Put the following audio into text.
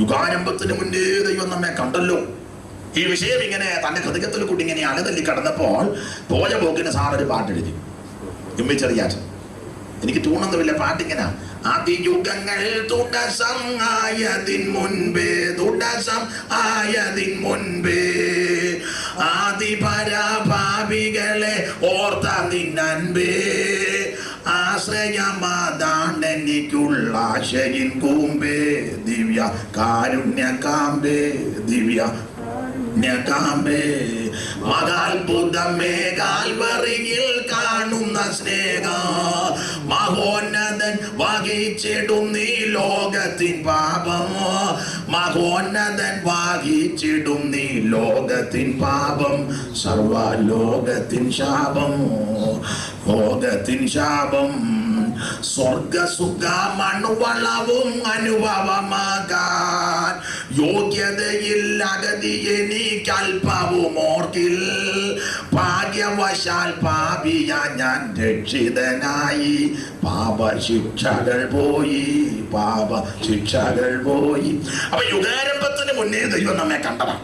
യുഗാരംഭത്തിന് മുന്നേ ദൈവം നമ്മെ കണ്ടല്ലോ. ഈ വിഷയം ഇങ്ങനെ തന്റെ ഹൃദയത്തിൽ കൂടി ഇങ്ങനെ അലതല്ലി കടന്നപ്പോൾ പോയ പോക്കിന് സാറൊരു പാട്ടെഴുതി. ചെറിയാച്ചൻ. എനിക്ക് ട്യൂണൊന്നുമില്ല, പാട്ടിങ്ങനെ. ആദിയുഗങ്ങൾ തുടസം മുൻപേ ആദിപരാഭാവികളെ ഓർത്ത നിന്നൻപേ ആശ്രയമാതാണെനിക്കുള്ള ആശയിൻ കൂമ്പേ ദിവ്യ കാരുണ്യ കാമ്പേ ദിവ്യ കാമ്പേ മഹാത്ഭുതമേ കാൽവറിയിൽ കാണുന്ന സ്നേഹ മഹോന്നതൻ വഹിച്ചിടും നീ ലോകത്തിൻ പാപം. മഹോന്നതൻ വഹിച്ചിടും നീ ലോകത്തിൻ പാപം. സർവലോകത്തിൻ ശാപം ലോകത്തിൻ ശാപം. സ്വർഗസുഖ മണുവളവും അനുഭവമാകാൻ യോഗ്യതയിൽ അഗതി എനിക്കൽപ്പവും ഓർക്കിൽ. ഭാഗ്യവശാൽ പാപിയ ഞാൻ രക്ഷിതനായി. പാപശിക്ഷകൾ പോയി പാപശിക്ഷകൾ പോയി. അപ്പൊ യുഗാരംഭത്തിന് മുന്നേ ദൈവം നമ്മെ കണ്ടതാണ്.